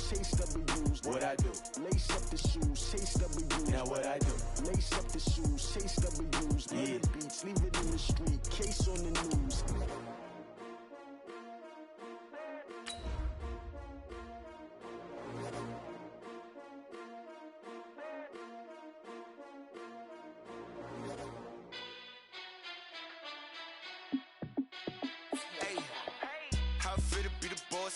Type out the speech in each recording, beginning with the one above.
shoes, chase W's. What I do? Lace up the shoes, chase W's. Now what I do? Lace up the shoes, chase W's. Yeah. The beats, leave it in the street, case on the news.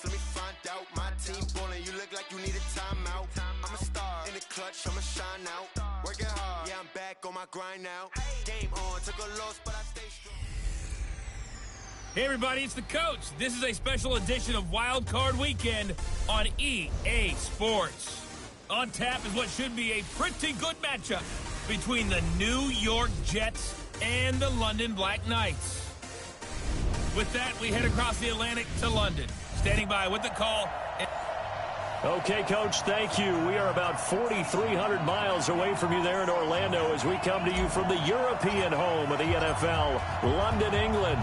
Let me find out. My team ballin', you look like you need a timeout. I'm a star in the clutch, I'ma shine out. Working hard, yeah, I'm back on my grind now. Game on, took a loss, but I stay strong. Hey everybody, it's the coach. This is a special edition of Wild Card Weekend on EA Sports. On tap is what should be a pretty good matchup between the New York Jets and the London Black Knights. With that, we head across the Atlantic to London. Standing by with the call. Okay, Coach, thank you. We are about 4,300 miles away from you there in Orlando as we come to you from the European home of the NFL, London, England.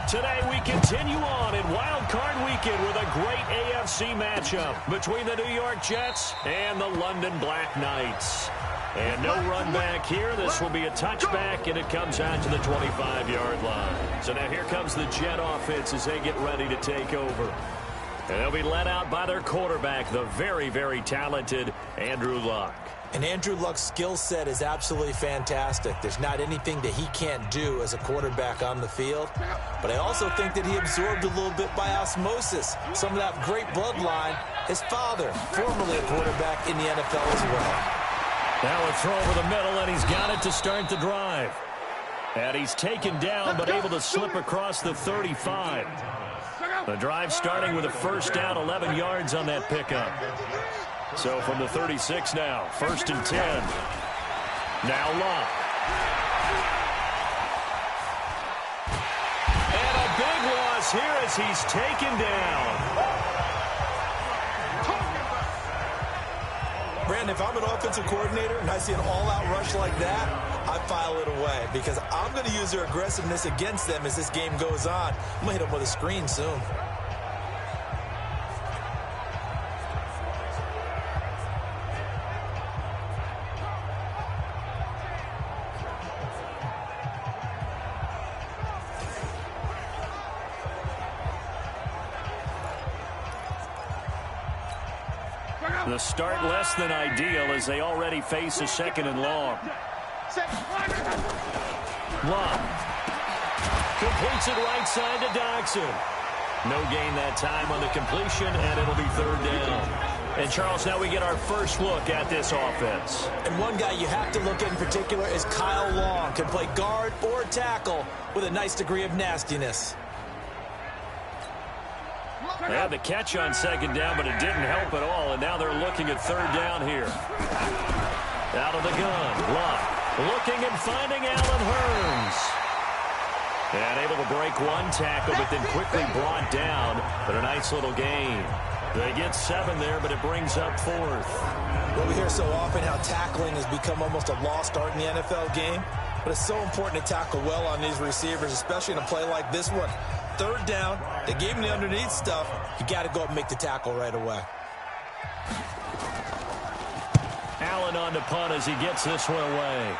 Today we continue on in Wild Card Weekend with a great AFC matchup between the New York Jets and the London Black Knights. And no run back here. This will be a touchback, and it comes out to the 25-yard line. So now here comes the Jet offense as they get ready to take over. And they'll be led out by their quarterback, the very, very talented Andrew Luck. And Andrew Luck's skill set is absolutely fantastic. There's not anything that he can't do as a quarterback on the field. But I also think that he absorbed a little bit by osmosis some of that great bloodline. His father, formerly a quarterback in the NFL as well. Now a throw over the middle, and he's got it to start the drive. And he's taken down, but able to slip across the 35. The drive starting with a first down, 11 yards on that pickup. So from the 36 now, 1st and 10. Now Luck. And a big loss here as he's taken down. Brandon, if I'm an offensive coordinator and I see an all-out rush like that, I file it away because I'm going to use their aggressiveness against them as this game goes on. I'm going to hit them with a screen soon. The start less than ideal as they already face a 2nd and long. Luck completes it right side to Dodson. No gain that time on the completion, and it'll be 3rd down. And, Charles, now we get our first look at this offense. And one guy you have to look at in particular is Kyle Long. Can play guard or tackle with a nice degree of nastiness. They had the catch on 2nd down, but it didn't help at all, and now they're looking at 3rd down here. Out of the gun, Luck looking and finding Allen Hurns. And able to break one tackle, but then quickly brought down, but a nice little gain. They get 7 there, but it brings up 4th. Well, we hear so often how tackling has become almost a lost art in the NFL game, but it's so important to tackle well on these receivers, especially in a play like this one. 3rd down, they gave him the underneath stuff. You got to go up and make the tackle right away. Allen on to punt as he gets this one away.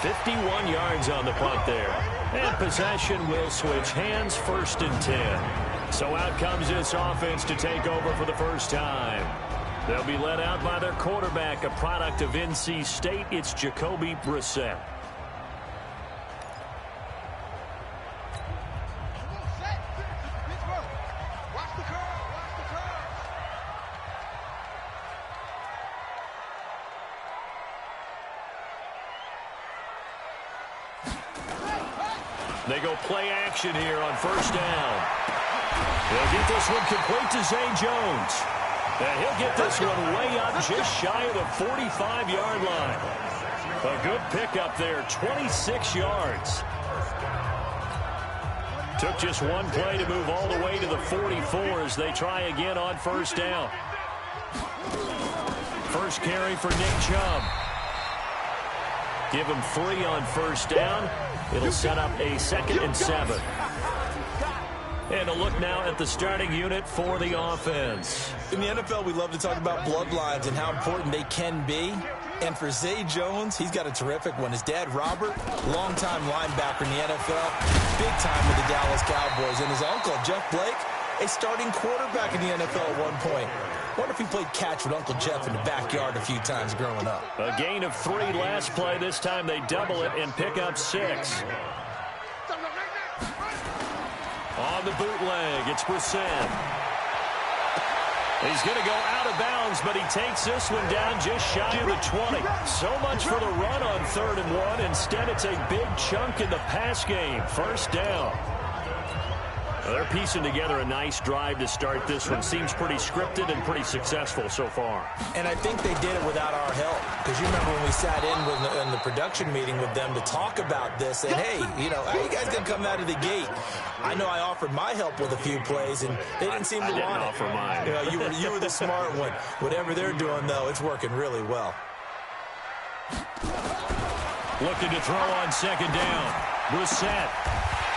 $51 yards on the punt there. And possession will switch hands, 1st and 10. So out comes this offense to take over for the first time. They'll be led out by their quarterback, a product of NC State. It's Jacoby Brissett. They go play action here on 1st down. They'll get this one complete to Zay Jones. And he'll get this one way up just shy of the 45-yard line. A good pickup there, 26 yards. Took just one play to move all the way to the 44 as they try again on 1st down. First carry for Nick Chubb. Give him 3 on 1st down. It'll set up a 2nd and 7. And a look now at the starting unit for the offense. In the NFL, we love to talk about bloodlines and how important they can be. And for Zay Jones, he's got a terrific one. His dad, Robert, longtime linebacker in the NFL, big time with the Dallas Cowboys. And his uncle, Jeff Blake, a starting quarterback in the NFL at one point. Wonder if he played catch with Uncle Jeff in the backyard a few times growing up. A gain of 3 last play. This time they double it and pick up 6. On the bootleg, it's Brissett. He's going to go out of bounds, but he takes this one down just shy of the 20. So much for the run on 3rd and 1. Instead, it's a big chunk in the pass game. First down. They're piecing together a nice drive to start this one. Seems pretty scripted and pretty successful so far. And I think they did it without our help. Because you remember when we sat in the production meeting with them to talk about this, and hey, how you guys going to come out of the gate? I know I offered my help with a few plays, and they didn't seem to want it. I didn't offer mine. You were the smart one. Whatever they're doing, though, it's working really well. Looking to throw on 2nd down. Brissett.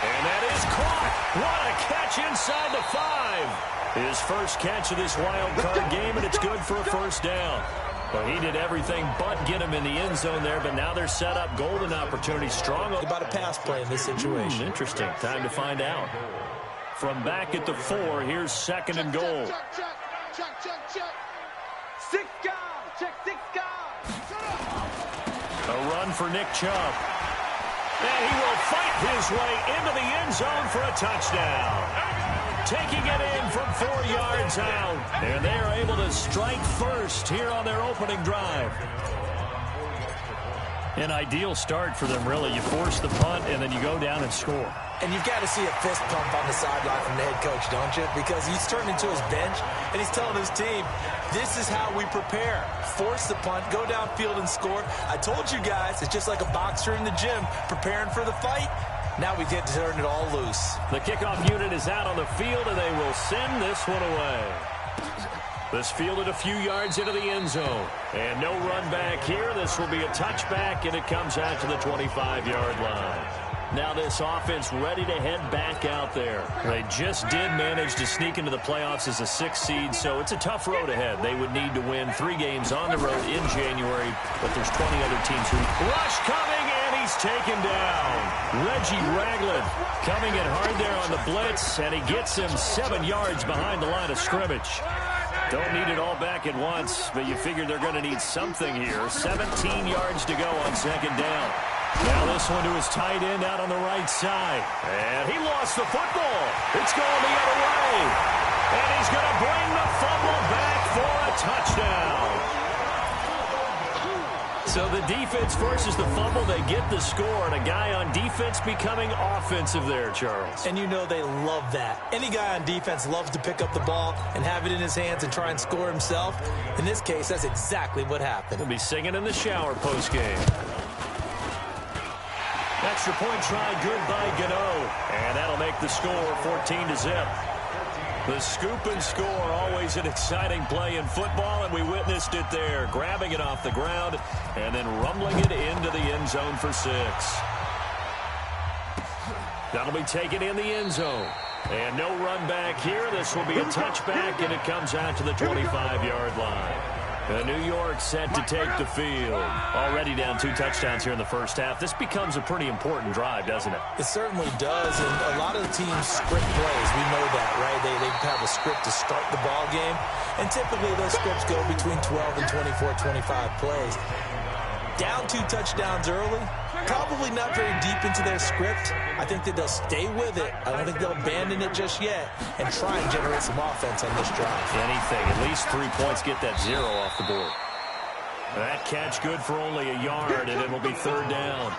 And that is caught. What a catch inside the 5. His first catch of this wild card game, and it's good for a first down. Well, he did everything but get him in the end zone there, but now they're set up. Golden opportunity. Strong. About a pass play in this situation. Interesting. Time to find out. From back at the 4, here's 2nd and goal. Check. 6 guys. Check 6 guys. A run for Nick Chubb. And he will fight his way into the end zone for a touchdown. Taking it in from 4 yards out. And they are able to strike first here on their opening drive. An ideal start for them, really. You force the punt, and then you go down and score. And you've got to see a fist pump on the sideline from the head coach, don't you? Because he's turned into his bench, and he's telling his team, this is how we prepare. Force the punt, go downfield and score. I told you guys, it's just like a boxer in the gym preparing for the fight. Now we get to turn it all loose. The kickoff unit is out on the field, and they will send this one away. This fielded a few yards into the end zone. And no run back here. This will be a touchback, and it comes out to the 25-yard line. Now this offense ready to head back out there. They just did manage to sneak into the playoffs as a 6th seed, so it's a tough road ahead. They would need to win 3 games on the road in January, but there's 20 other teams who... Rush coming, and he's taken down. Reggie Ragland coming in hard there on the blitz, and he gets him 7 yards behind the line of scrimmage. Don't need it all back at once, but you figure they're going to need something here. 17 yards to go on 2nd down. Now this one to his tight end out on the right side. And he lost the football. It's going the other way. And he's going to bring the fumble back for a touchdown. So the defense forces the fumble. They get the score. And a guy on defense becoming offensive there, Charles. And you know they love that. Any guy on defense loves to pick up the ball and have it in his hands and try and score himself. In this case, that's exactly what happened. He'll be singing in the shower postgame. Extra point try good by Gano. And that'll make the score 14-0. The scoop and score, always an exciting play in football, and we witnessed it there. Grabbing it off the ground and then rumbling it into the end zone for 6. That'll be taken in the end zone. And no run back here. This will be a touchback, and it comes out to the 25-yard line. New York set to take the field. Already down 2 touchdowns here in the first half. This becomes a pretty important drive, doesn't it? It certainly does, and a lot of the teams script plays. We know that, right? They have a script to start the ball game, and typically those scripts go between 12 and 24, 25 plays. Down 2 touchdowns early, probably not very deep into their script. I think that they'll stay with it. I don't think they'll abandon it just yet and try and generate some offense on this drive. Anything, at least 3 points, get that 0 off the board. That catch good for only a yard, and it will be 3rd down.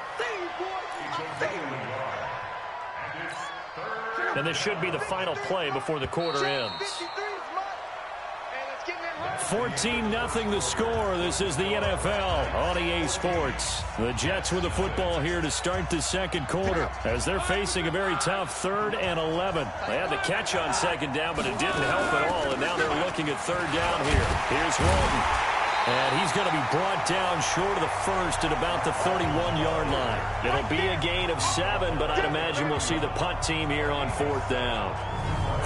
And this should be the final play before the quarter ends. 14-0 the score. This is the NFL on EA Sports. The Jets with the football here to start the second quarter as they're facing a very tough 3rd and 11. They had the catch on 2nd down, but it didn't help at all, and now they're looking at 3rd down here. Here's Walton. And he's going to be brought down short of the first at about the 31-yard line. It'll be a gain of 7, but I'd imagine we'll see the punt team here on 4th down.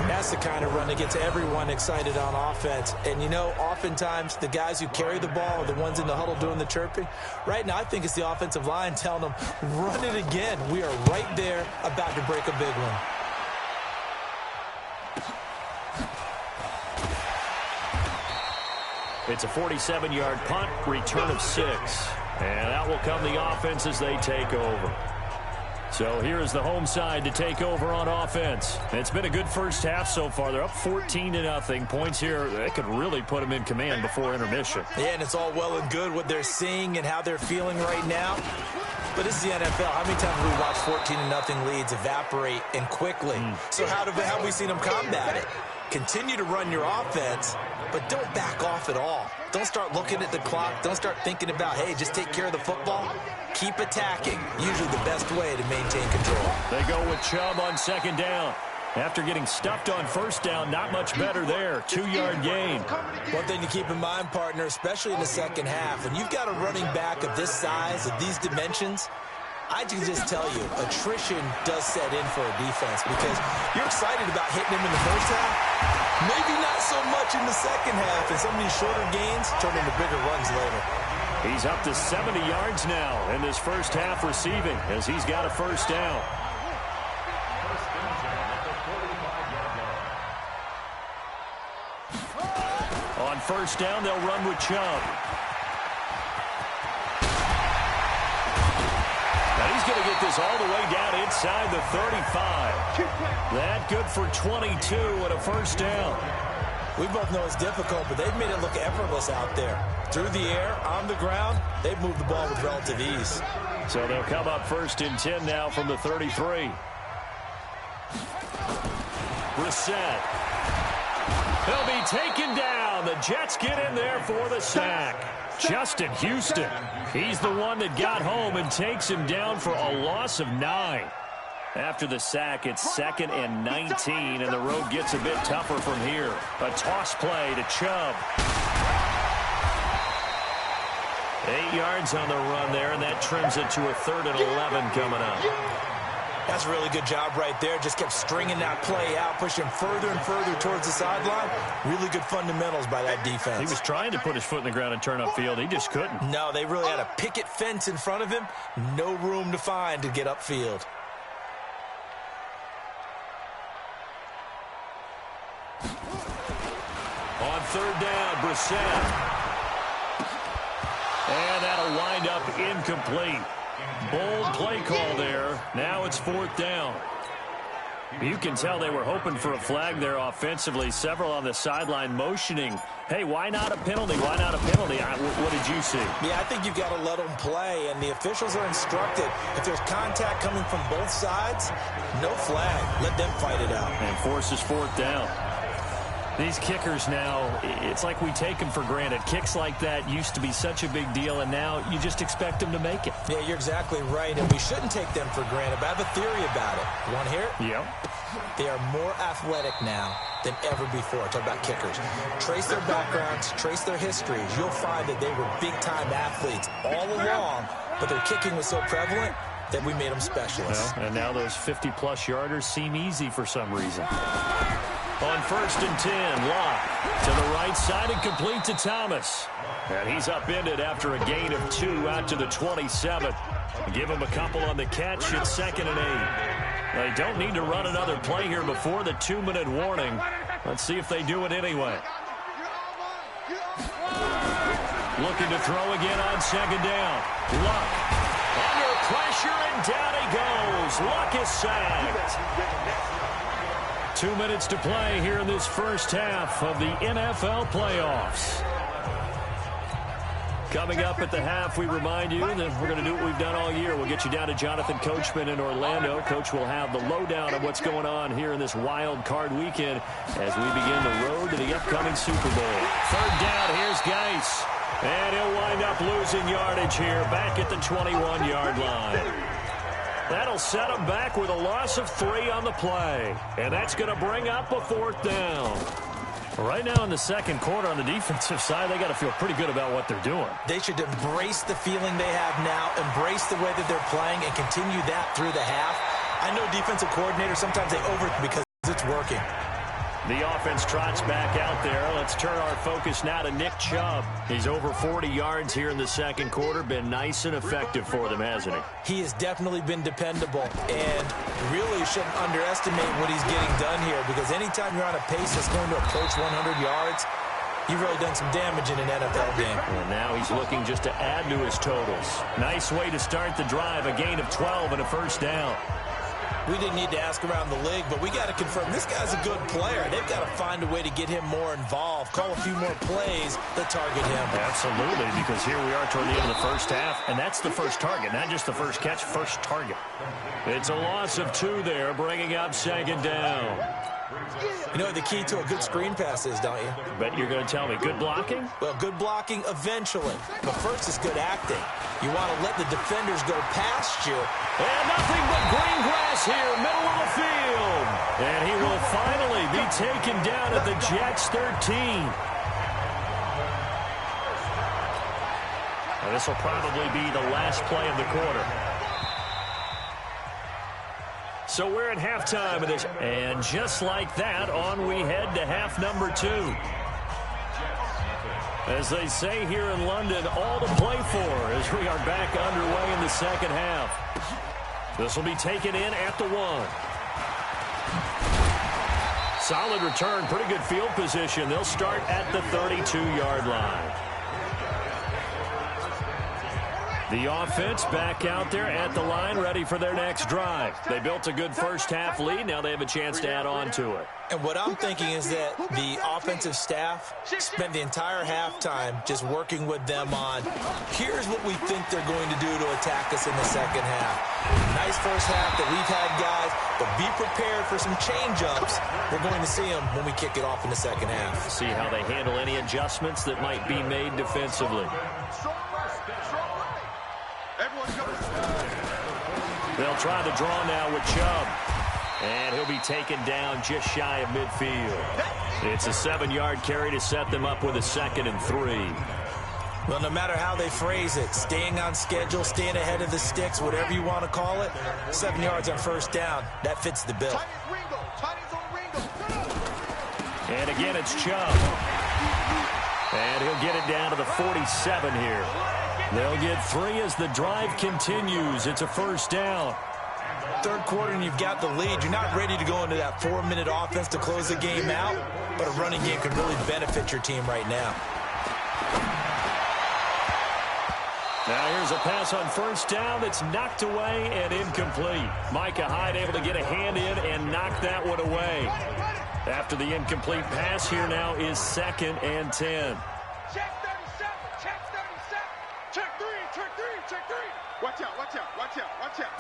That's the kind of run that gets everyone excited on offense. And, you know, oftentimes the guys who carry the ball are the ones in the huddle doing the chirping. Right now, I think it's the offensive line telling them, run it again. We are right there about to break a big one. It's a 47-yard punt, return of 6. And out will come the offense as they take over. So here is the home side to take over on offense. It's been a good first half so far. They're up 14-0. Points here, they could really put them in command before intermission. Yeah, and it's all well and good what they're seeing and how they're feeling right now. But this is the NFL. How many times have we watched 14-0 leads evaporate and quickly? So how have we seen them combat it? Continue to run your offense, but don't back off at all. Don't start looking at the clock. Don't start thinking about, hey, just take care of the football. Keep attacking. Usually the best way to maintain control. They go with Chubb on 2nd down. After getting stuffed on 1st down, not much better there. 2-yard gain. One thing to keep in mind, partner, especially in the second half, when you've got a running back of this size, of these dimensions, I can just tell you, attrition does set in for a defense because you're excited about hitting him in the first half. Maybe not so much in the second half, and some of these shorter gains turn into bigger runs later. He's up to 70 yards now in this first half receiving as he's got a 1st down. On 1st down, they'll run with Chubb. And he's going to get this all the way down inside the 35. That good for 22 and a 1st down. We both know it's difficult, but they've made it look effortless out there. Through the air, on the ground, they've moved the ball with relative ease. So they'll come up 1st and 10 now from the 33. Brissett. He'll be taken down. The Jets get in there for the sack. Justin Houston. He's the one that got home and takes him down for a loss of 9. After the sack, it's 2nd and 19, and the road gets a bit tougher from here. A toss play to Chubb. 8 yards on the run there, and that trims it to a 3rd and 11 coming up. That's a really good job right there. Just kept stringing that play out, pushing further and further towards the sideline. Really good fundamentals by that defense. He was trying to put his foot in the ground and turn upfield. He just couldn't. No, they really had a picket fence in front of him. No room to find to get upfield. On 3rd down, Brissett. And that'll wind up incomplete. Bold play call there. Now it's 4th down. You can tell they were hoping for a flag there offensively. Several on the sideline motioning. Hey, why not a penalty? Why not a penalty? What did you see? Yeah, I think you've got to let them play, and the officials are instructed. If there's contact coming from both sides, no flag. Let them fight it out. And forces 4th down. These kickers now, it's like we take them for granted. Kicks like that used to be such a big deal, and now you just expect them to make it. Yeah, you're exactly right, and we shouldn't take them for granted, but I have a theory about it. You want to hear it? Yep. They are more athletic now than ever before. Talk about kickers. Trace their backgrounds, trace their histories. You'll find that they were big-time athletes all along, but their kicking was so prevalent that we made them specialists. Well, and now those 50-plus yarders seem easy for some reason. On 1st and 10, Locke to the right side and complete to Thomas. And he's upended after a gain of 2 out to the 27. Give him a couple on the catch. It's 2nd and 8. They don't need to run another play here before the 2-minute warning. Let's see if they do it anyway. Looking to throw again on 2nd down. Luck under pressure, and down he goes. Luck is sacked. 2 minutes to play here in this first half of the NFL playoffs. Coming up at the half, we remind you that we're going to do what we've done all year. We'll get you down to Jonathan Coachman in Orlando. Coach will have the lowdown of what's going on here in this wild card weekend as we begin the road to the upcoming Super Bowl. 3rd down, here's Geis. And he'll wind up losing yardage here back at the 21-yard line. That'll set him back with a loss of 3 on the play. And that's going to bring up a 4th down. Right now in the second quarter on the defensive side, they got to feel pretty good about what they're doing. They should embrace the feeling they have now, embrace the way that they're playing, and continue that through the half. I know defensive coordinators, sometimes they because it's working. The offense trots back out there. Let's turn our focus now to Nick Chubb. He's over 40 yards here in the second quarter. Been nice and effective for them, hasn't he? He has definitely been dependable, and really shouldn't underestimate what he's getting done here, because anytime you're on a pace that's going to approach 100 yards, you've really done some damage in an NFL game. And now he's looking just to add to his totals. Nice way to start the drive, a gain of 12 and a first down. We didn't need to ask around the league, but we got to confirm this guy's a good player. They've got to find a way to get him more involved, call a few more plays that target him. Absolutely, because here we are toward the end of the first half, and that's the first target, not just the first catch, first target. It's a loss of 2 there, bringing up second down. You know what the key to a good screen pass is, don't you? Bet you're going to tell me. Good blocking? Well, good blocking eventually. But first is good acting. You want to let the defenders go past you. And nothing but green grass here, middle of the field. And he will finally be taken down at the Jets' 13. And this will probably be the last play of the quarter. So we're at halftime of this. And just like that, on we head to half number 2. As they say here in London, all to play for as we are back underway in the second half. This will be taken in at the 1. Solid return, pretty good field position. They'll start at the 32-yard line. The offense back out there at the line, ready for their next drive. They built a good first-half lead. Now they have a chance to add on to it. And what I'm thinking is that the offensive staff spent the entire halftime just working with them on, here's what we think they're going to do to attack us in the second half. Nice first half that we've had, guys, but be prepared for some change-ups. We're going to see them when we kick it off in the second half. See how they handle any adjustments that might be made defensively. They'll try the draw now with Chubb. And he'll be taken down just shy of midfield. It's a 7-yard carry to set them up with a 2nd and 3. Well, no matter how they phrase it, staying on schedule, staying ahead of the sticks, whatever you want to call it, 7 yards on first down, that fits the bill. And again, it's Chubb. And he'll get it down to the 47 here. They'll get 3 as the drive continues. It's a first down. Third quarter and you've got the lead. You're not ready to go into that 4-minute offense to close the game out, but a running game could really benefit your team right now. Now here's a pass on first down that's knocked away and incomplete. Micah Hyde able to get a hand in and knock that one away. After the incomplete pass, here now is 2nd and 10. Check 37, check 37. Check 3, check 3, check 3. Watch out, watch out, watch out, watch out.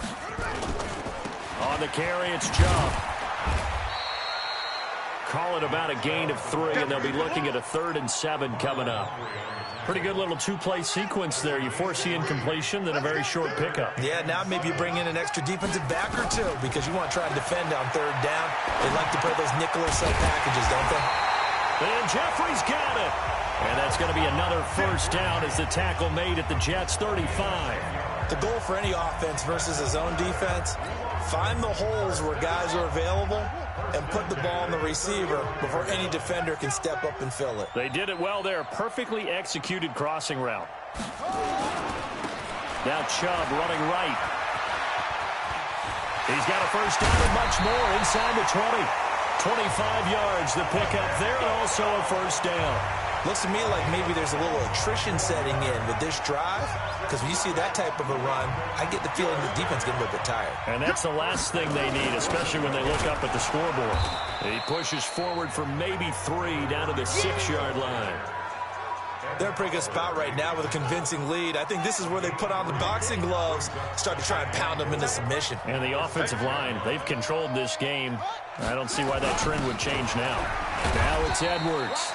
On the carry, it's Chubb. Call it about a gain of 3, and they'll be looking at a 3rd and 7 coming up. Pretty good little 2-play sequence there. You force the incompletion, then a very short pickup. Yeah, now maybe you bring in an extra defensive back or 2 because you want to try and defend on 3rd down. They like to play those nickel or sub packages, don't they? And Jeffrey's got it. And that's going to be another first down as the tackle made at the Jets' 35. The goal for any offense versus a zone defense, find the holes where guys are available and put the ball on the receiver before any defender can step up and fill it. They did it well there. Perfectly executed crossing route. Now Chubb running right. He's got a first down and much more inside the 20. 25 yards the pickup there, and also a first down. Looks to me like maybe there's a little attrition setting in with this drive, because when you see that type of a run, I get the feeling the defense getting a little bit tired. And that's the last thing they need, especially when they look up at the scoreboard. He pushes forward for maybe 3 down to the 6-yard line. They're in a pretty good spot right now with a convincing lead. I think this is where they put on the boxing gloves, start to try and pound them into submission. And the offensive line, they've controlled this game. I don't see why that trend would change now. Now it's Edwards.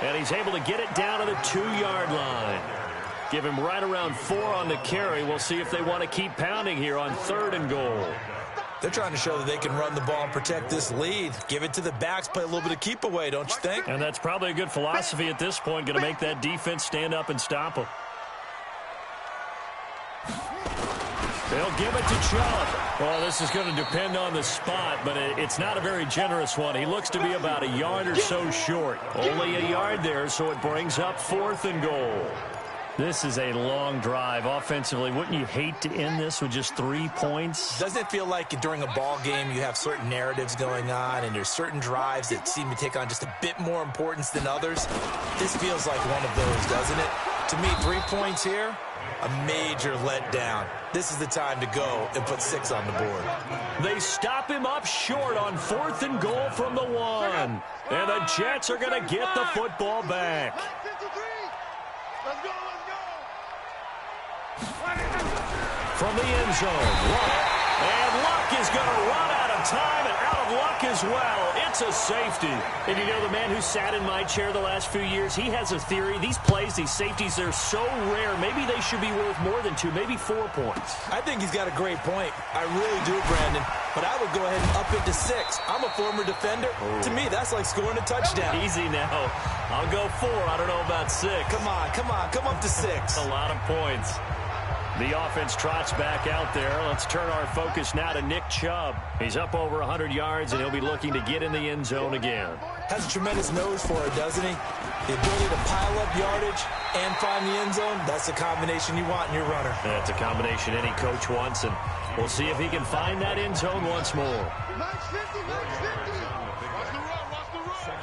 And he's able to get it down to the 2-yard line. Give him right around 4 on the carry. We'll see if they want to keep pounding here on 3rd and goal. They're trying to show that they can run the ball and protect this lead. Give it to the backs, play a little bit of keep away, don't you think? And that's probably a good philosophy at this point, going to make that defense stand up and stop them. They'll give it to Chubb. Well, this is going to depend on the spot, but it's not a very generous one. He looks to be about a yard or so short. Only a yard there, so it brings up 4th and goal. This is a long drive offensively. Wouldn't you hate to end this with just 3 points? Doesn't it feel like during a ball game you have certain narratives going on and there's certain drives that seem to take on just a bit more importance than others? This feels like one of those, doesn't it? To me, 3 points here, a major letdown. This is the time to go and put 6 on the board. They stop him up short on 4th and goal from the 1. And the Jets are going to get the football back. Let's go, let's go. From the end zone, Luck. And Luck is going to run out of time and out of luck as well. It's a safety. And you know, the man who sat in my chair the last few years, he has a theory. These plays, these safeties, they're so rare. Maybe they should be worth more than 2, maybe 4 points. I think he's got a great point. I really do, Brandon. But I would go ahead and up it to 6. I'm a former defender. To me, that's like scoring a touchdown. Easy now. I'll go 4. I don't know about 6. Come on. Come up to 6. A lot of points. The offense trots back out there. Let's turn our focus now to Nick Chubb. He's up over 100 yards, and he'll be looking to get in the end zone again. Has a tremendous nose for it, doesn't he? The ability to pile up yardage and find the end zone, that's the combination you want in your runner. That's a combination any coach wants, and we'll see if he can find that end zone once more. Max 50, Max 50. Watch the run, watch the run.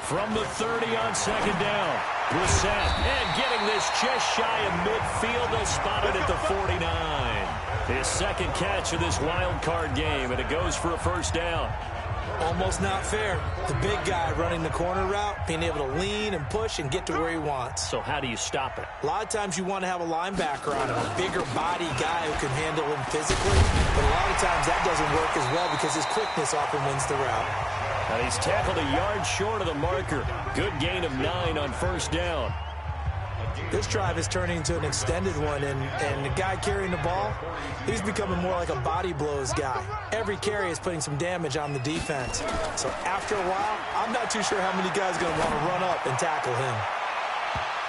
From the 30 on 2nd down. Brissett, and getting this just shy of midfield. They'll spot it at the 49. His second catch of this wild card game, and it goes for a 1st down. Almost not fair. The big guy running the corner route, being able to lean and push and get to where he wants. So how do you stop it? A lot of times you want to have a linebacker on him, a bigger body guy who can handle him physically. But a lot of times that doesn't work as well because his quickness often wins the route. And he's tackled a yard short of the marker. Good gain of 9 on 1st down. This drive is turning into an extended one, and the guy carrying the ball, he's becoming more like a body blows guy. Every carry is putting some damage on the defense. So after a while, I'm not too sure how many guys are going to want to run up and tackle him.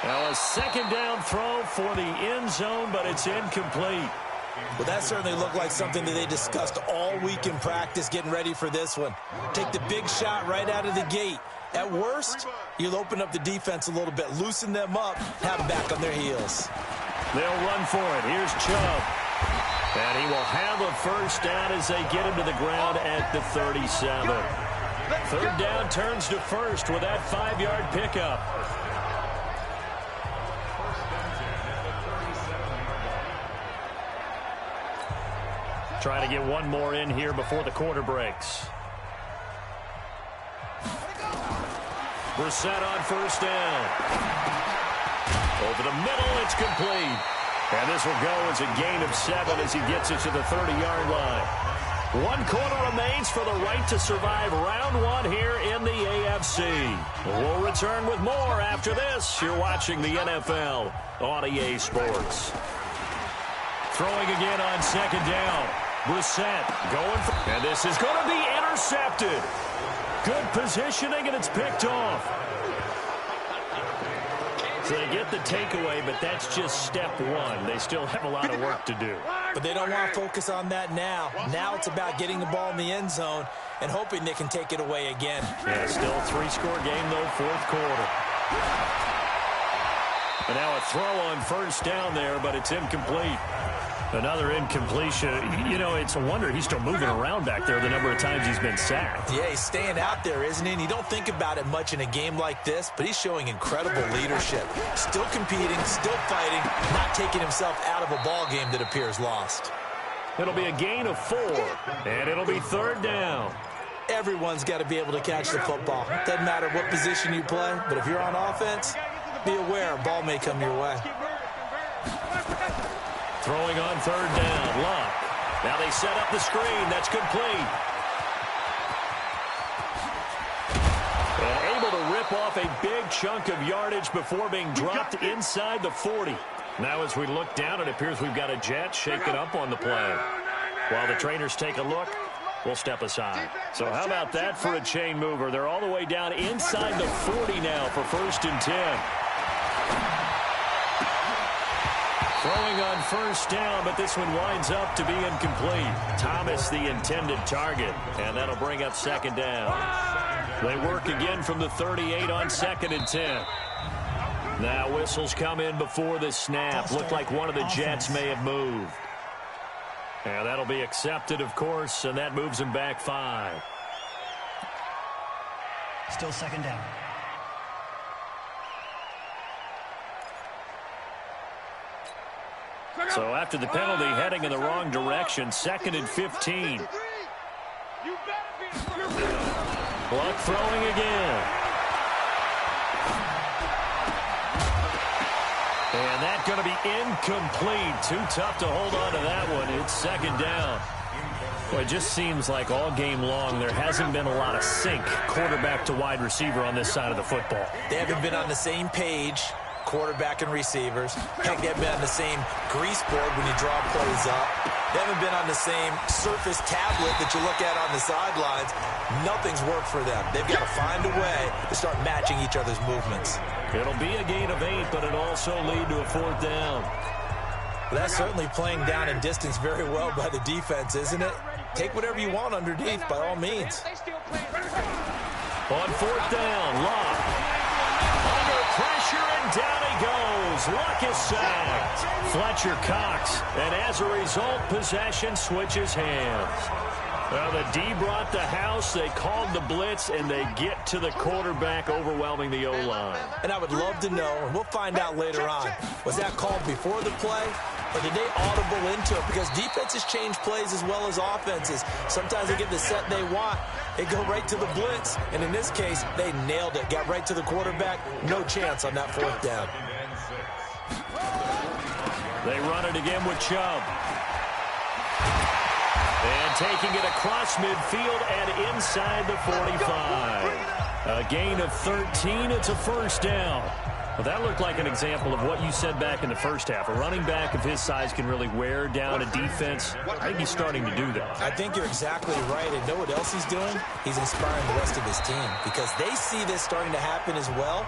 Now a 2nd down throw for the end zone, but it's incomplete. Well, that certainly looked like something that they discussed all week in practice getting ready for this one. Take the big shot right out of the gate. At worst, you'll open up the defense a little bit, loosen them up, have them back on their heels. They'll run for it. Here's Chubb. And he will have a 1st down as they get him to the ground at the 37. 3rd down turns to 1st with that 5-yard pickup. Trying to get one more in here before the quarter breaks. Brissett on 1st down. Over the middle, it's complete. And this will go as a gain of 7 as he gets it to the 30-yard line. 1 quarter remains for the right to survive round 1 here in the AFC. We'll return with more after this. You're watching the NFL on EA Sports. Throwing again on 2nd down. Brissett going for, and this is going to be intercepted. Good positioning, and it's picked off. So they get the takeaway, but that's just step 1. They still have a lot of work to do. But they don't want to focus on that now. Now it's about getting the ball in the end zone and hoping they can take it away again. Yeah, still a 3-score game, though, 4th quarter. And now a throw on 1st down there, but it's incomplete. Another incompletion. You know, it's a wonder he's still moving around back there the number of times he's been sacked. Yeah, he's staying out there, isn't he? And you don't think about it much in a game like this, but he's showing incredible leadership. Still competing, still fighting, not taking himself out of a ball game that appears lost. It'll be a gain of 4, and it'll be 3rd down. Everyone's got to be able to catch the football. Doesn't matter what position you play, but if you're on offense, be aware a ball may come your way. Throwing on 3rd down, Luck. Now they set up the screen. That's complete. And able to rip off a big chunk of yardage before being dropped inside the 40. Now as we look down, it appears we've got a Jet shaking up on the play. While the trainers take a look, we'll step aside. So how about that for a chain mover? They're all the way down inside the 40 now for 1st and 10. Throwing on 1st down, but this one winds up to be incomplete. Thomas the intended target, and that'll bring up 2nd down. They work again from the 38 on 2nd and 10. Now whistles come in before the snap. Looked like one of the Jets may have moved. And that'll be accepted, of course, and that moves him back 5. Still 2nd down. So after the penalty, heading in the wrong direction, 2nd and 15. Luck throwing again. And that's going to be incomplete. Too tough to hold on to that one. It's 2nd down. Well, it just seems like all game long there hasn't been a lot of sync quarterback to wide receiver on this side of the football. They haven't been on the same page, quarterback and receivers. Heck, they haven't been on the same grease board when you draw plays up. They haven't been on the same surface tablet that you look at on the sidelines. Nothing's worked for them. They've got to find a way to start matching each other's movements. It'll be a gain of 8, but it'll also lead to a 4th down. Well, that's certainly playing down in distance very well by the defense, isn't it? Take whatever you want underneath, by all means. On 4th down, Luck. Under pressure, and down he goes. Luck is sacked. Fletcher Cox, and as a result, possession switches hands. Well, the D brought the house, they called the blitz, and they get to the quarterback, overwhelming the O-line. And I would love to know, and we'll find out later on, was that called before the play, or did they audible into it? Because defenses change plays as well as offenses. Sometimes they get the set they want, they go right to the blitz, and in this case, they nailed it. Got right to the quarterback, no chance on that 4th down. They run it again with Chubb. And taking it across midfield and inside the 45. A gain of 13. It's a 1st down. Well, that looked like an example of what you said back in the first half. A running back of his size can really wear down a defense. I think he's starting to do that. I think you're exactly right. And know what else he's doing? He's inspiring the rest of his team because they see this starting to happen as well.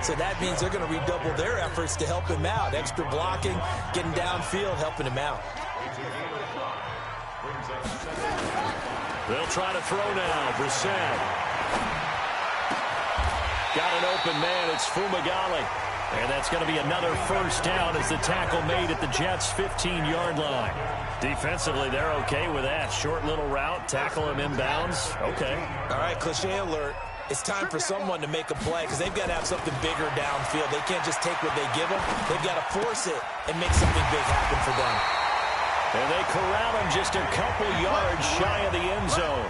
So that means they're going to redouble their efforts to help him out. Extra blocking, getting downfield, helping him out. They'll try to throw now. Brissett. Got an open man. It's Fumagalli. And that's going to be another 1st down as the tackle made at the Jets' 15-yard line. Defensively, they're okay with that. Short little route, tackle him inbounds. Okay. All right, cliche alert. It's time for someone to make a play because they've got to have something bigger downfield. They can't just take what they give them. They've got to force it and make something big happen for them. And they corral him just a couple yards shy of the end zone.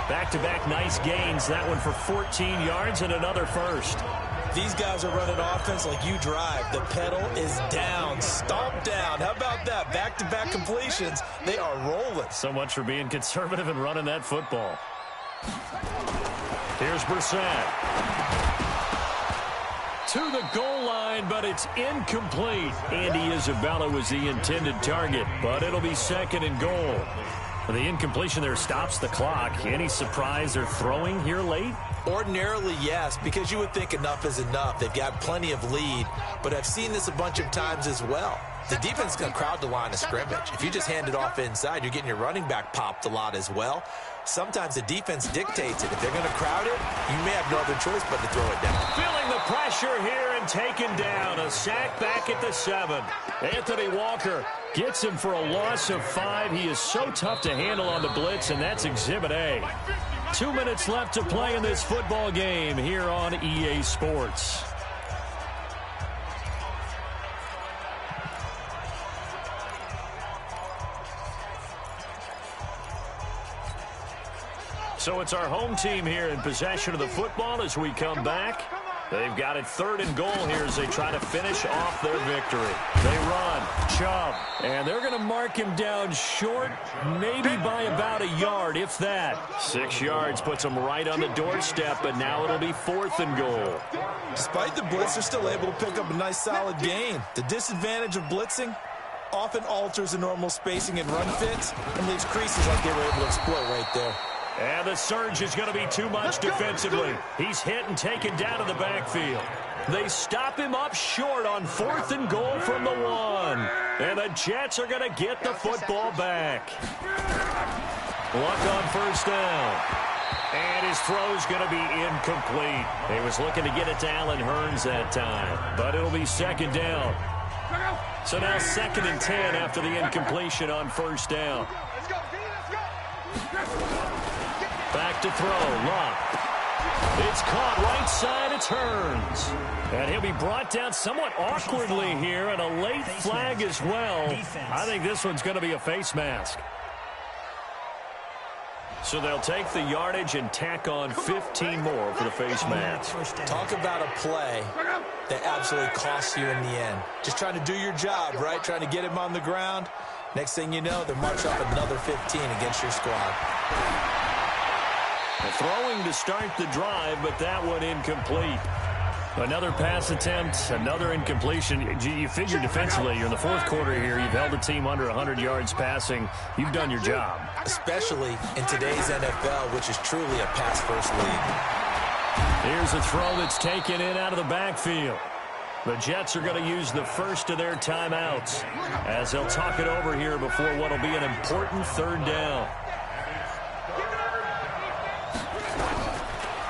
Back-to-back nice gains. That one for 14 yards and another 1st. These guys are running offense like you drive. The pedal is down, stomp down. How about that? Back-to-back completions. They are rolling. So much for being conservative and running that football. Here's Brissett. To the goal line, but it's incomplete. Andy Isabella was the intended target, but it'll be 2nd and goal. The incompletion there stops the clock. Any surprise they're throwing here late? Ordinarily, yes, because you would think enough is enough. They've got plenty of lead, but I've seen this a bunch of times as well. The defense is going to crowd the line of scrimmage. If you just hand it off inside, you're getting your running back popped a lot as well. Sometimes the defense dictates it. If they're going to crowd it, you may have no other choice but to throw it down. Feeling the pressure here and taken down. A sack back at the 7. Anthony Walker gets him for a loss of 5. He is so tough to handle on the blitz, and that's Exhibit A. 2 minutes left to play in this football game here on EA Sports. So it's our home team here in possession of the football as we come back. They've got it 3rd and goal here as they try to finish off their victory. They run, Chubb, and they're going to mark him down short, maybe by about a yard, if that. 6 yards puts them right on the doorstep, but now it'll be 4th and goal. Despite the blitz, they're still able to pick up a nice solid gain. The disadvantage of blitzing, often alters the normal spacing and run fits and leaves creases like they were able to exploit right there. And the surge is going to be too much defensively. He's hit and taken down to the backfield. They stop him up short on 4th and goal from the 1. And the Jets are going to get the football back. Luck on 1st down. And his throw's going to be incomplete. He was looking to get it to Allen Hurns that time. But it'll be 2nd down. So now 2nd and 10 after the incompletion on 1st down. Back to throw. Luck. It's caught right side. It's Hurns. And he'll be brought down somewhat awkwardly here, and a late flag as well. I think this one's going to be a face mask. So they'll take the yardage and tack on 15 more for the face mask. Talk about a play that absolutely costs you in the end. Just trying to do your job, right? Trying to get him on the ground. Next thing you know, they're marching up another 15 against your squad. Throwing to start the drive, but that one incomplete. Another pass attempt, another incompletion. You figure defensively, you're in the 4th quarter here. You've held the team under 100 yards passing. You've done your job. Especially in today's NFL, which is truly a pass-first league. Here's a throw that's taken in out of the backfield. The Jets are going to use the first of their timeouts as they'll talk it over here before what will be an important 3rd down.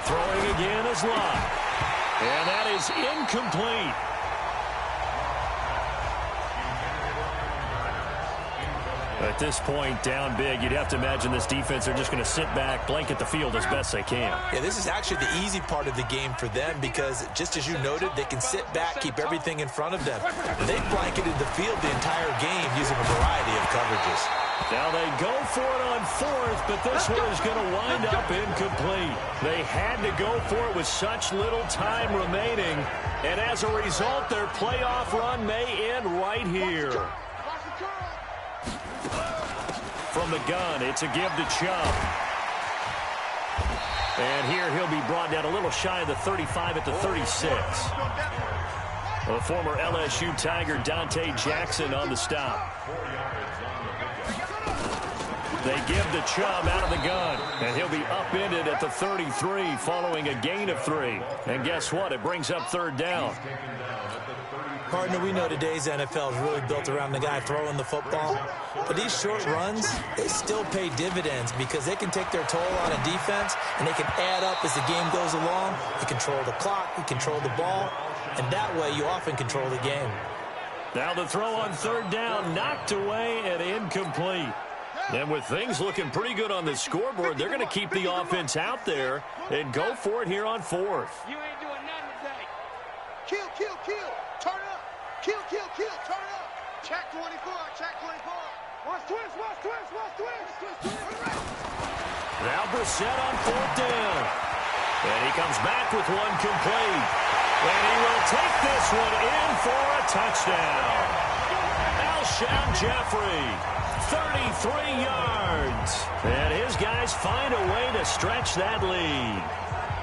Throwing again is Luck. And that is incomplete. At this point, down big, you'd have to imagine this defense are just going to sit back, blanket the field as best they can. Yeah, this is actually the easy part of the game for them because, just as you noted, they can sit back, keep everything in front of them. They've blanketed the field the entire game using a variety of coverages. Now they go for it on 4th, but this one is going to wind up incomplete. They had to go for it with such little time remaining, and as a result, their playoff run may end right here. From the gun, it's a give to Chubb. And here he'll be brought down a little shy of the 35 at the 36. The former LSU Tiger Dante Jackson on the stop. They give to Chubb out of the gun, and he'll be upended at the 33 following a gain of 3. And guess what? It brings up 3rd down. Partner, we know today's NFL is really built around the guy throwing the football. But these short runs, they still pay dividends because they can take their toll on a defense, and they can add up as the game goes along. You control the clock, you control the ball, and that way you often control the game. Now the throw on 3rd down, knocked away and incomplete. And with things looking pretty good on the scoreboard, they're going to keep the offense out there and go for it here on 4th. You ain't doing nothing today. Kill, kill, kill. Turn up. Kill, kill, kill. Turn up. Check 24. Check 24. Watch twist, watch twist, watch twist. Now Brissett on 4th down. And he comes back with one complete. And he will take this one in for a touchdown. Alshon Jeffrey. 33 yards. And his guys find a way to stretch that lead.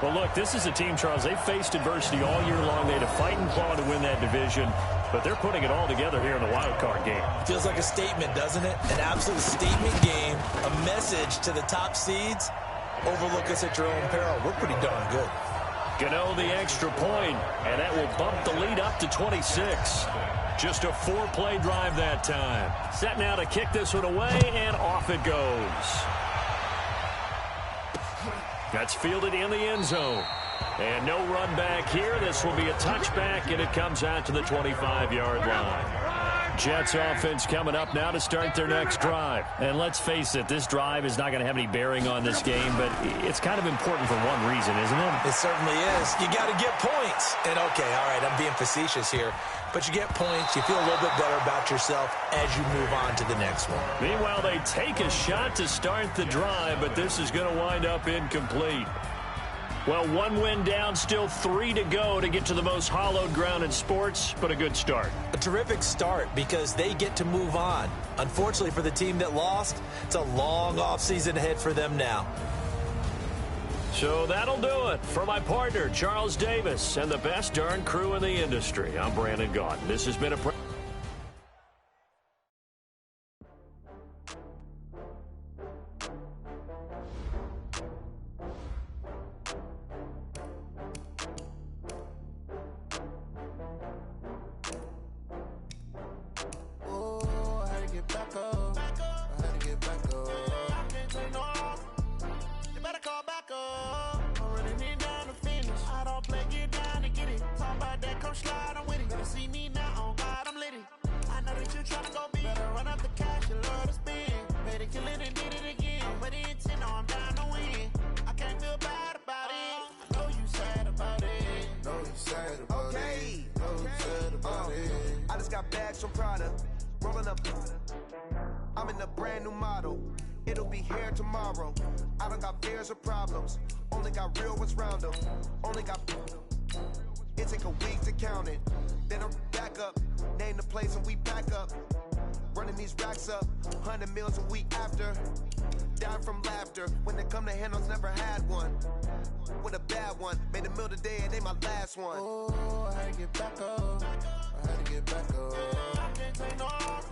Well, look, this is a team, Charles, they faced adversity all year long. They had to fight and claw to win that division, but they're putting it all together here in the wild card game. Feels like a statement, doesn't it? An absolute statement game, a message to the top seeds. Overlook us at your own peril. We're pretty darn good. Gano the extra point, and that will bump the lead up to 26. Just a 4-play drive that time. Set now to kick this one away, and off it goes. That's fielded in the end zone. And no run back here. This will be a touchback, and it comes out to the 25-yard line. Jets offense coming up now to start their next drive. And let's face it, this drive is not going to have any bearing on this game, but it's kind of important for one reason, isn't it? It certainly is. You got to get points. And, okay, all right, I'm being facetious here. But you get points, you feel a little bit better about yourself as you move on to the next one. Meanwhile, they take a shot to start the drive, but this is going to wind up incomplete. Well, one win down, still 3 to go to get to the most hallowed ground in sports, but a good start. A terrific start because they get to move on. Unfortunately for the team that lost, it's a long offseason ahead for them now. So that'll do it. For my partner, Charles Davis, and the best darn crew in the industry, I'm Brandon Gaudin. This has been a tryna go be. Better run up the cash, you love to spend. Better kill it and did it again. But the intent, no, I'm down to win. I can't feel bad about it. I know you sad about it. Know you sad about it. Know you sad about it. I just got bags from Prada. Rolling up. I'm in a brand new model. It'll be here tomorrow. I don't got fears or problems. Only got real ones round them. Only got. It take a week to count it. Then I'm back up. Name the place and we back up. Running these racks up. 100 meals a week after. Down from laughter. When they come to handles, never had one. With a bad one. Made a meal today and they my last one. Oh, I had to get back up. I had to get back up. I can't take no off.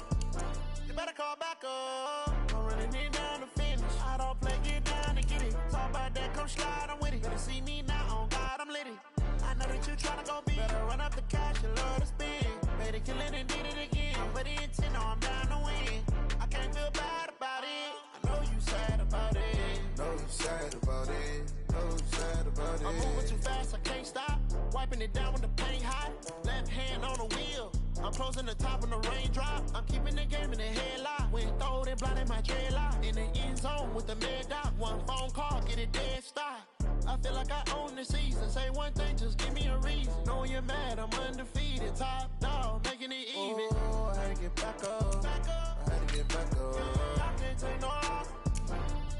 You better call back up. I'm running it down to finish. I don't play, get down to get it. Talk about that, come slide, I'm with it. Better see me now, on God, I'm lit it. I know that you tryna go be. Better run up the cash, you love to spend. Better kill it and did it again. But the intent, no, I'm down to win. I can't feel bad about it. I know you sad about it. Know you sad about it. Know you sad about it. I'm moving too fast, I can't stop. Wiping it down with the paint hot. Left hand on the wheel. I'm closing the top when the raindrop. I'm keeping the game in the headlock. When throwed and blinded my dreadlock. In the end zone with the mad dot. One phone call, get it dead stop. I feel like I own the season. Say one thing, just give me a reason. Knowing you're mad, I'm undefeated. Top dog, making it even. Oh, I had to get back up. Back up. I had to get back up. I can't take no off.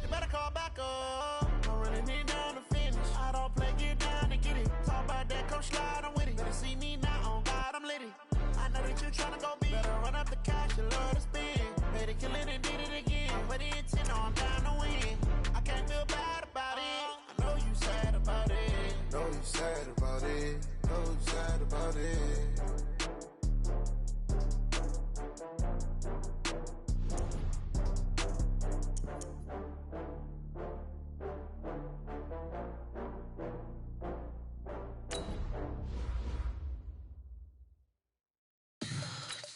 You better call back up. I'm running it down to finish. I don't play, get down to get it. Talk about that, come slide, I'm with it. Better see me now, on God, I'm lit it. I know that you tryna go be. Better run up the cash, you love to spend. Better kill it and did it again. But the intent, no, I'm down to win. I can't feel bad about it. I know you sad about it. Know you sad about it. Know you sad about it.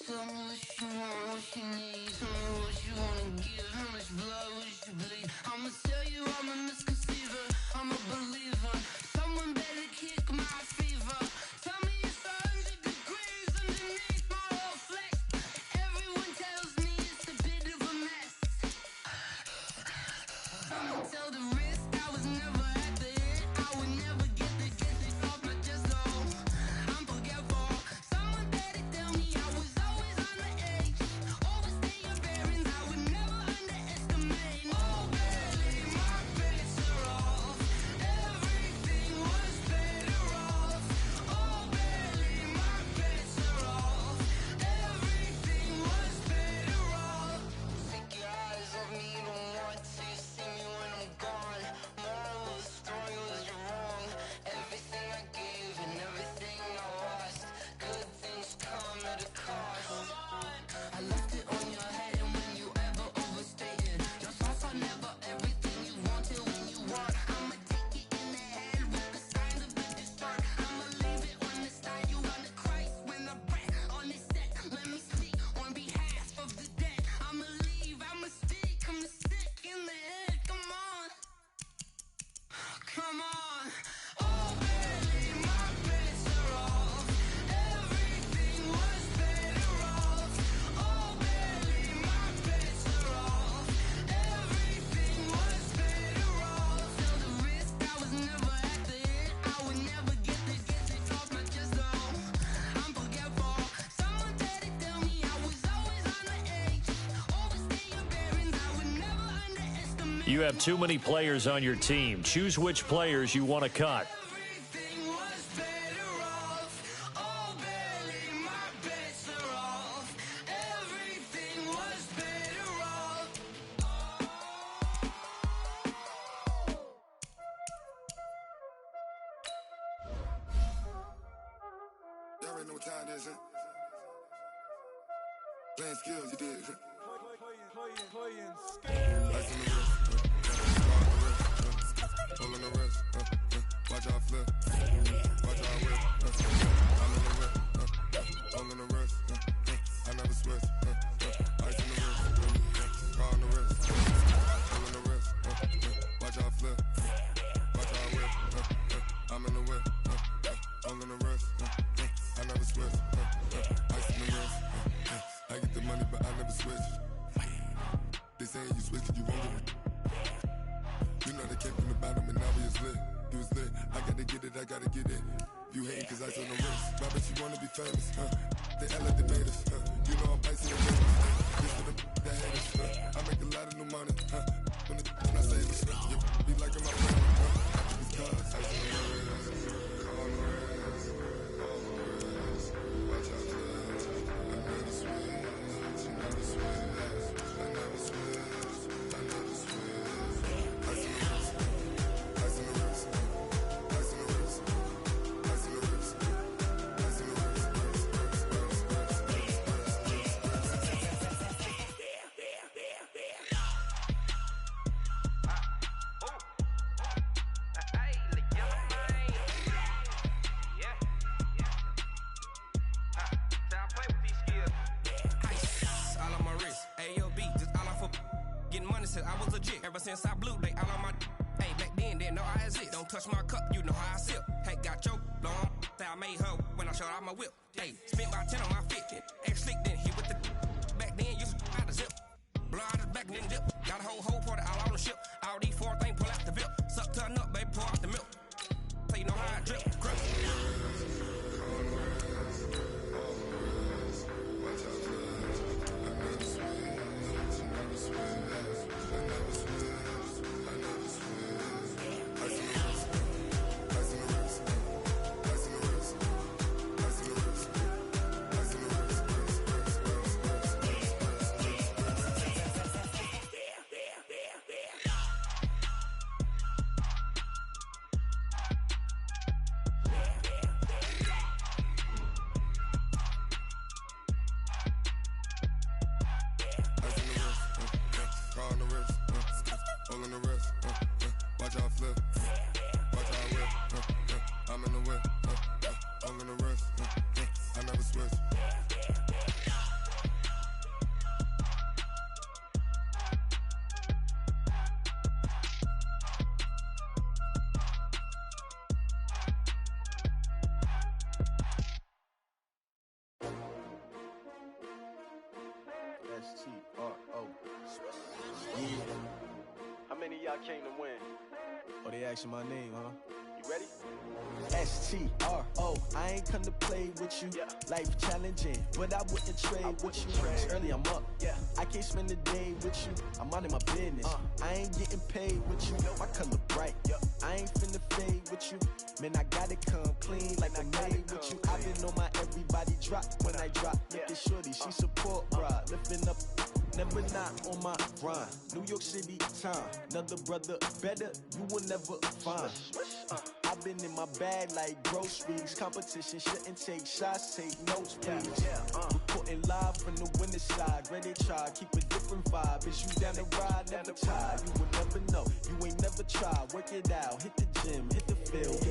Tell me what you want, what you need. Tell me what you wanna give. How much blood would you bleed? I'ma tell you I'm a misconceiver. I'm a believer. Someone better kick my fever. Tell me it's 100 degrees underneath my whole flesh. Everyone tells me it's a bit of a mess. I'ma tell the risk I was never at the end. I would never get this off my chest though. I'm forgetful. Someone better tell me I was always on the edge. Overstay your bearings, I would never underestimate. Oh baby, my bets are off. Everything was better off. Oh baby, my bets are off. Everything was better off. Take your eyes off me, don't want to see me when I'm gone. Moral of the story was you're wrong. Everything I gave and everything I lost. Good things come at a cost. I left it on your head and when you ever overstated. Your thoughts are never everything you wanted when you want. I'ma take it in the head with the signs of the distort. I'ma leave it on the side. You run the Christ when the breath on this set. Let me speak on behalf of the dead. I'ma leave, I'ma speak. I'm sick in the head. Come on. Come on. Oh baby, my bets are off. Everything was better off. Oh baby, my bets are off. Everything was better off. Tell the risk I was never at the end. I would never get this off my chest though. I'm forgetful. Someone better tell me I was always on the edge. Overstay your bearings, I would never underestimate. You have too many players on your team. Choose which players you want to cut. Everything was better off. Oh baby, my bets are off. Everything was better off. Y'all already know what time it is, huh? Playing skills, you did. Ice on the wrist, star on the wrist, hole in the wrist, watch out flip, watch out whip, I'm in the whip, hole in the wrist, I never switch, ice on the wrist, star on the wrist, hole in the wrist, watch out flip, watch out whip, I'm in the whip, hole in the wrist, I never switch, ice on the wrist, I get the money. and you switch, you won't get it. You know they came from the bottom and now we is lit. You was lit, I gotta get it, I gotta get it. You hating cause I on the wrist. My bitch, you wanna be famous, They elevated us, You know I'm icy and famous, This for the haters, I make a lot of new money, When it's not savings, You be liking my family, Because I see the wrist, on the wrist, watch out for that. I never switch, I never switch, I never switch, I never switch. I see the wrist, I see the wrist, I see the wrist, I see the wrist, I see the wrist. I was legit ever since I blew they all on my hey back then didn't know I exist. Don't touch my cup, you know how I sip. Hey, got your long that I made her when I showed out my whip. Hey, spent about 10 on my fit. Ex-slick then hit with the back then used to out the zip. Blow out the back then dip. Got a whole party all on the ship. All these four things pull out the VIP. Suck turn up, baby, pour out the milk. So you know how I drip. Crust. S-T-R-O. Yeah. How many of y'all came to win? Oh, they asking my name, huh? You ready? S-T-R-O. I ain't come to play with you. Life challenging, but I wouldn't trade with you. It's early, I'm up. I can't spend the day with you. I'm out of my business. I ain't getting paid with you. My color bright. I ain't finna fade with you. Man, I gotta come clean like I made with you. I've been on my everybody drop when I drop. Look at shorty, she support ride. Lifting up, never not on my grind. New York City time, another brother better, you will never find. I've been in my bag like groceries. Competition shouldn't take shots, take notes, please. Reporting live from the winter side. Ready to try, keep a different vibe. Is you down the ride, never tired. You will never know, you ain't never tried. Work it out, hit the gym, hit the field.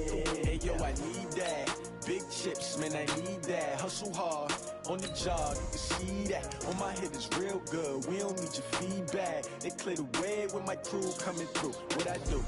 Hey yo, I need that. Big chips, man, I need that. Hustle hard, on the job, you can see that. On my head is real good, we don't need your feedback. They clear the way with my crew coming through. What I do?